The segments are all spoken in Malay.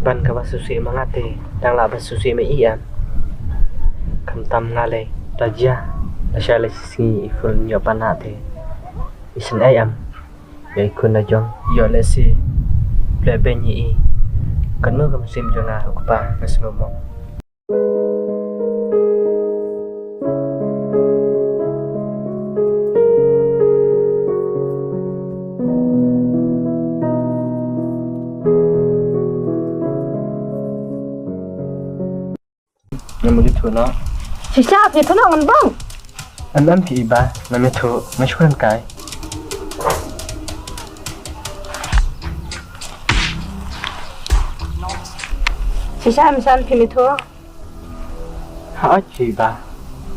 ban ka basusi mangate dang la basusi me iam kam tam ngale raja asale singi iful nyo panate isen ayam ya ikun na jong yo lesi plebenyi i kanu kam sim jona ukpa mes ngomong Namun itu no. Siapa itu nongan bang? Anam pi iba nam itu mashuran kai. Siapa misalnya pi itu? Ha pi iba.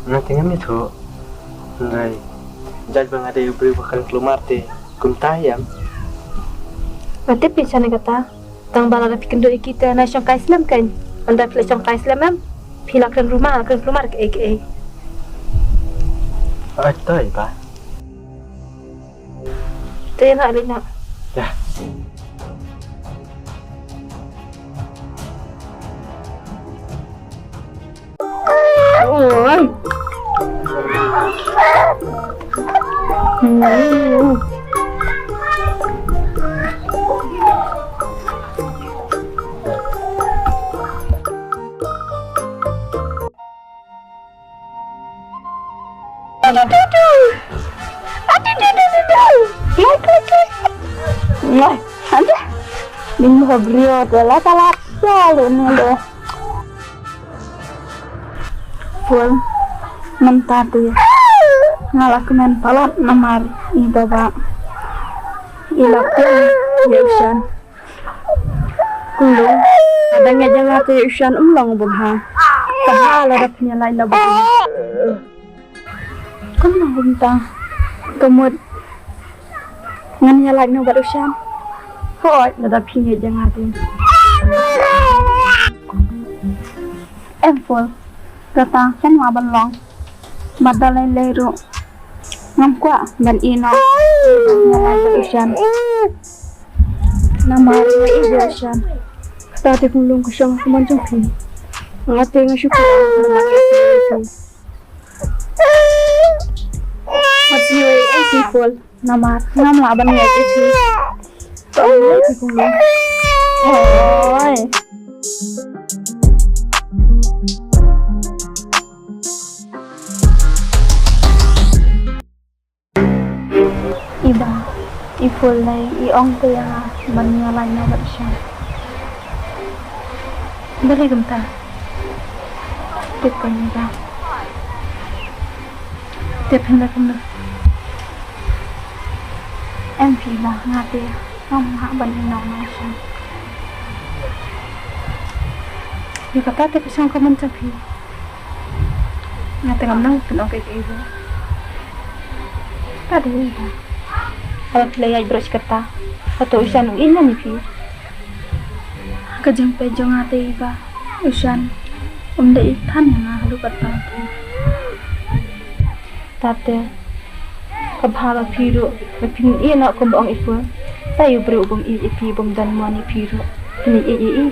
Nanti ngam itu. Nai. Jaj bang ada ubri bahkan keluar te kumtayam. Nanti bisa nih kata. Tang bala rapi kendo kita nasional kai Islam kan? Anda pilih nasional kai Islam am? Pilahkan rumah ke ke. Itu iba. Itu nak lina. Ya. Oh. Nah, ada. Ini beliau adalah salah satu ini deh. Full mentadi ngalakukan palat nomor ini bapak. Ilakun Yusan. Kulung adanya jangan Yusan ulang bungha. Tahala rapnya lain lah bungha. Kamu bungta. Kemud ngan nyalain obat usian hoi nada pinggir jangan tin full kata kan waban long badalai leru ngam kwa ban ino nyalain obat usian nama ibu usian tadi pulung kusong kumancung pi ngate ngasyukur masih full nama laban ya sih oi iba iful lay iong te ya banyalan na bersya balik gemta tipenya ba tipenya kemana em chỉ là ngã tiền không hạ bệnh nào mà sao như kata tapi sang kamu tapi ngã tiền ngắm nang pun oke kayak itu ada itu kalau play beras kata atau usan ini nih pi kejeng pejong ngã tiền ba usan để than yang halu kata tate kabhala phiru pin i na ko bang ifu tayo bro bang i ipi bang dan mani phiru ni i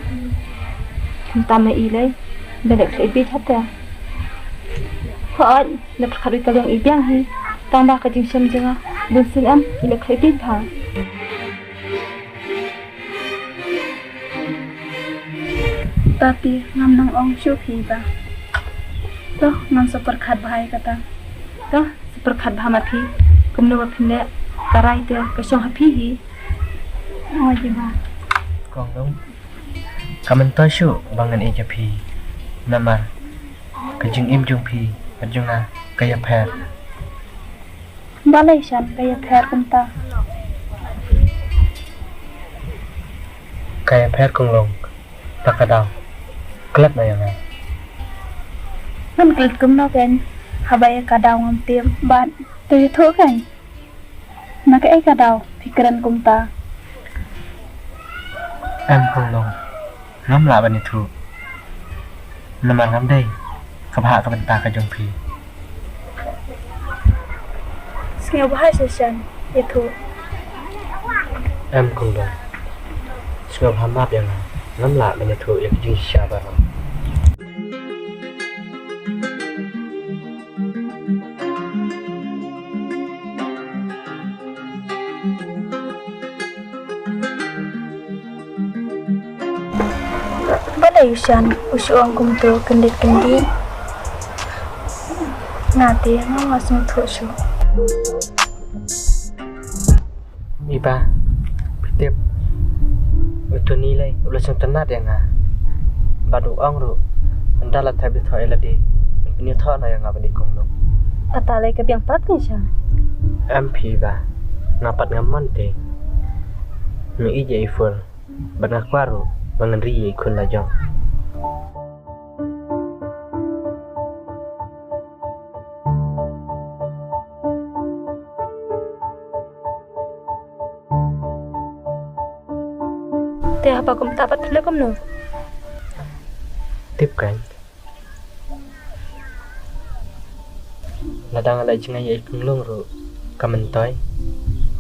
tama ilai belek se ibi hata hon na khari kalang ibyang hi tamba ka jing sam janga bun sin am ile khai bi bha tapi ngam nang ong shu phi ba to ngam super khat bhai kata to super khat bha ma phi kumno phine tarai te kasong happy hi oh jiba Kong dong kamen tashu bangan eja phi namar kajing im jung phi kajunga kaya pher balai shan kaya pher kumta kaya pher kong long takadaw klat na yang man klit kumno ken habaya kadaw ngam tiam ban tu thu kan na cái kadaw pikiran kumta em kong long ngam la ban thu namar ngam dei kabha ka ban ta ka jung phi Nghe bahasa session itu em kong long Sengap hamap yang ngamla menyetu yang jing syabar. Yusan usuang kumtu kendit-kendit ngati ngawas nguthusu Iba pitip itu nilai ulah sing tenat ya nga badu ong ru andalat habit ho eladi ini tho na yang ngabadi kong dong atalay ka biang pat ni siya MP ba napat ngaman te ni ije iful banakwaru mangenri ikun lajong te apa kum tapat lekom no tip kan ladang ala jinga ya ikung long ru kamentoy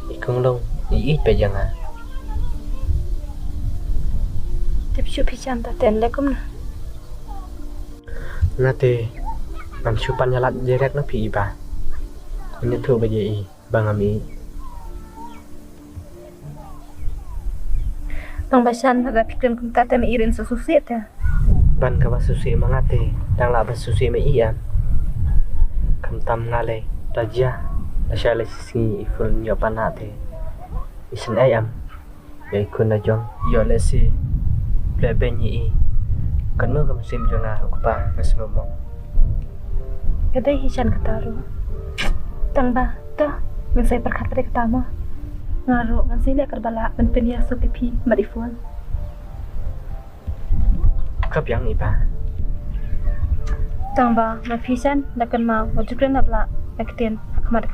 ikung long i pe janga tip shu pijan ta ten lekom no nate am chupan yalat direct na pi ba ini tu baje i bangami Bang basan ada pikiran kum ta tem irin sususit ya ban ka basusi mangate dang la basusi me iya kam tam ngale raja asyale singi iful nyo panate isen ayam ya ikun na jong yo lesi plebenyi i kanu kam sim jona kupa ngasmomo kadai hisan kataru tang ba ta min sai perkhatre ketama ngaru ngan sai le karbala ben penia so pipi marifun kap yang iba tang ba ma pisan lakan ma wajukren abla ekten khmat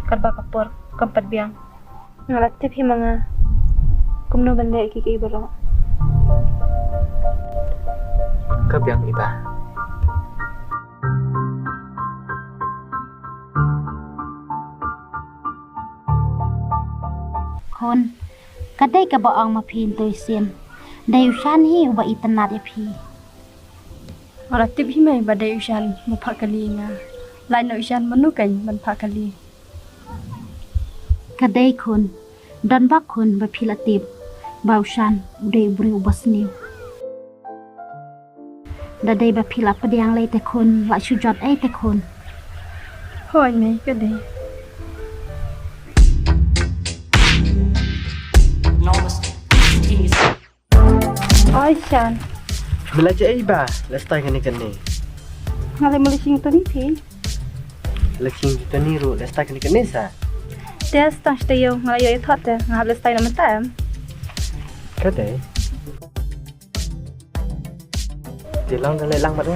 karba kapur kampat biang ngalat tipi manga kumno bande ki boro kap yang ibaคนก็ได้กระบอกมาพินตัวเสียมได้อยู่ชั้นที่อุบอิตนาดพี ngalat tipi mai bade usan mu phakali nga lain no usan manu kan man phakali ก็ได้คนดอนบักคนบพิลติบบาวชันอุเดบริวบัสนิวได้บพิลปเดียงเลยแต่คนละชุจอดไอแต่คน hoi mai kadai Aisan belajar iba lestai kene ngalai mulising to ni pi leching kita niru lestai kene sa Des tang steyo ngalai yo thot te ngable stai na matam kade tilang dan lelang mat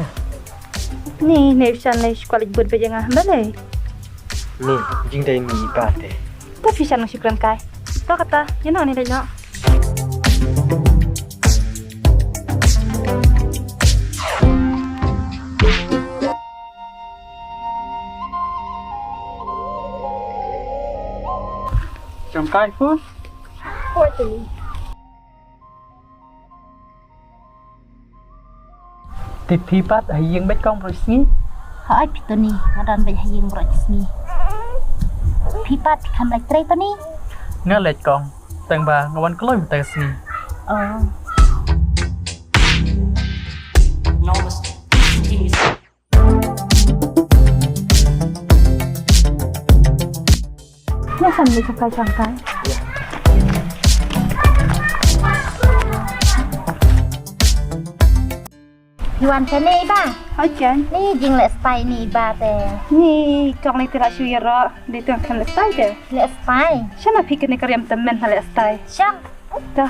ni ne usan le sekolah bud be janga bale ni jing dai mi ba te ta pisan ng syukran kai to kata yano ni le no Trong cái phút hoi tu tip hipat hayang bet kong prosni เขาไอพิตัวนี้มาดันไปให้ยิงบริสนีพี่ปัดคำไรเตรตัวนี้ nga lech kong tang ba ngawan kloy mata sni อ๋อ นี่ฉันมีกับใครช่างกัน ยวนแค่นี้บ้าง เฮ้ยจัน นี่ยิงเลสไปนี่บ้าแต่ นี่จองในตลาดชิวยระในตัวคันเลสไตเดอ เลสไป ฉันมาพิกในกระยำตะเมนทะเลสไต ช่าง จ้ะ